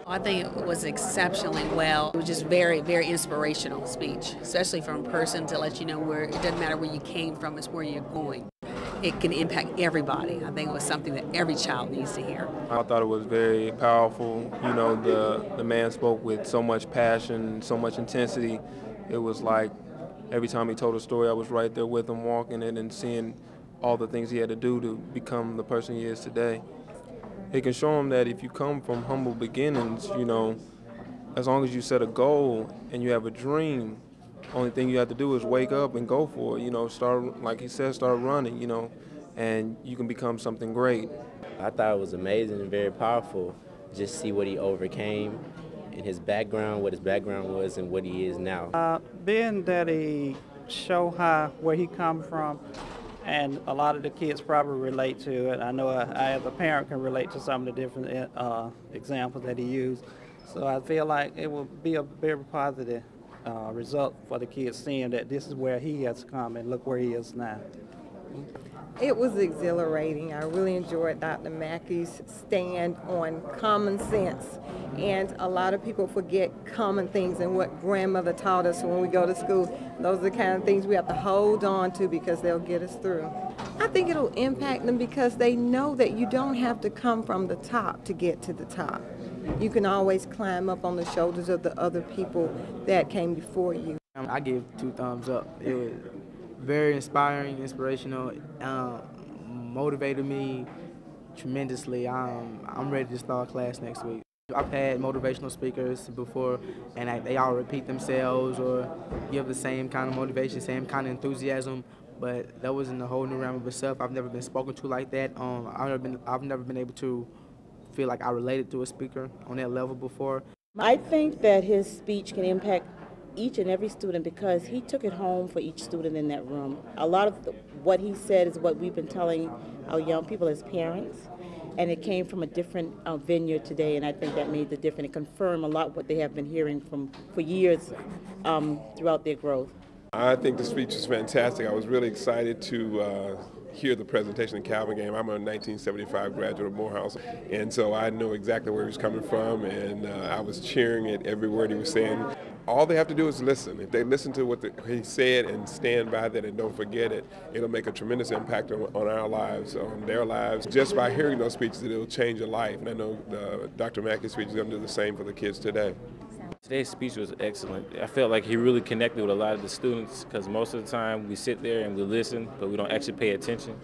I think it was exceptionally well. It was just very, very inspirational speech, especially from a person to let you know where it doesn't matter where you came from, it's where you're going. It can impact everybody. I think it was something that every child needs to hear. I thought it was very powerful. You know, the man spoke with so much passion, so much intensity. It was like every time he told a story, I was right there with him, walking it and seeing all the things he had to do to become the person he is today. It can show him that if you come from humble beginnings, you know, as long as you set a goal and you have a dream, only thing you have to do is wake up and go for it. You know, start, like he said, start running, you know, and you can become something great. I thought it was amazing and very powerful. Just see what he overcame in his background, what his background was, and what he is now. Being that he show how where he come from, and a lot of the kids probably relate to it. I know I as a parent can relate to some of the different examples that he used. So I feel like it will be a very positive result for the kids seeing that this is where he has come and look where he is now. It was exhilarating. I really enjoyed Dr. Mackie's stand on common sense. And a lot of people forget common things and what grandmother taught us when we go to school. Those are the kind of things we have to hold on to because they'll get us through. I think it'll impact them because they know that you don't have to come from the top to get to the top. You can always climb up on the shoulders of the other people that came before you. I give 2 thumbs up. It was very inspiring, inspirational, motivated me tremendously. I'm ready to start class next week. I've had motivational speakers before, and they all repeat themselves or give the same kind of motivation, same kind of enthusiasm, but that was in a whole new realm of itself. I've never been spoken to like that. I've never been able to feel like I related to a speaker on that level before. I think that his speech can impact each and every student because he took it home for each student in that room. A lot of what he said is what we've been telling our young people as parents, and it came from a different venue today, and I think that made the difference. It confirmed a lot what they have been hearing for years throughout their growth. I think the speech was fantastic. I was really excited to hear the presentation of the Calvin game. I'm a 1975 graduate of Morehouse, and so I know exactly where he was coming from, and I was cheering at every word he was saying. All they have to do is listen. If they listen to what he said and stand by that and don't forget it, it'll make a tremendous impact on our lives, on their lives. Just by hearing those speeches, it'll change a life, and I know Dr. Mackie's speech is going to do the same for the kids today. Today's speech was excellent. I felt like he really connected with a lot of the students because most of the time we sit there and we listen, but we don't actually pay attention.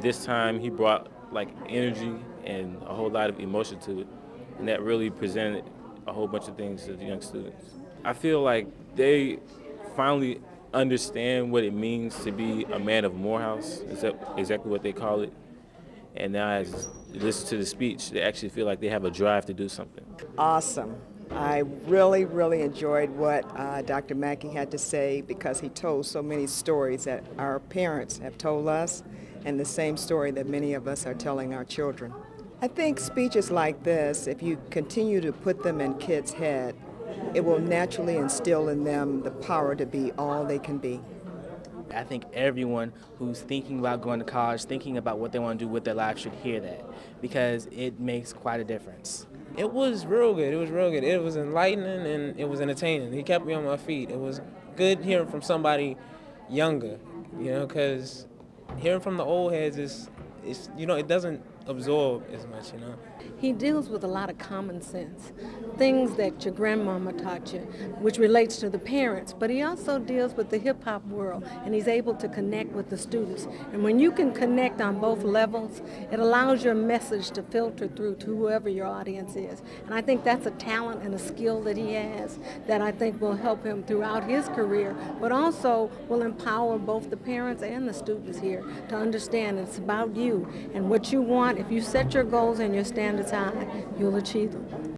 This time he brought like energy and a whole lot of emotion to it, and that really presented a whole bunch of things to the young students. I feel like they finally understand what it means to be a man of Morehouse. Is that exactly what they call it? And now as they listen to the speech, they actually feel like they have a drive to do something. Awesome. I really, really enjoyed what Dr. Mackie had to say because he told so many stories that our parents have told us and the same story that many of us are telling our children. I think speeches like this, if you continue to put them in kids' head, it will naturally instill in them the power to be all they can be. I think everyone who's thinking about going to college, thinking about what they want to do with their life should hear that because it makes quite a difference. It was real good. It was real good. It was enlightening and it was entertaining. He kept me on my feet. It was good hearing from somebody younger, you know, because hearing from the old heads is, you know, it doesn't absorb as much, you know. He deals with a lot of common sense, things that your grandmama taught you, which relates to the parents, but he also deals with the hip-hop world, and he's able to connect with the students. And when you can connect on both levels, it allows your message to filter through to whoever your audience is. And I think that's a talent and a skill that he has that I think will help him throughout his career, but also will empower both the parents and the students here to understand it's about you and what you want. If you set your goals and your standards high, you'll achieve them.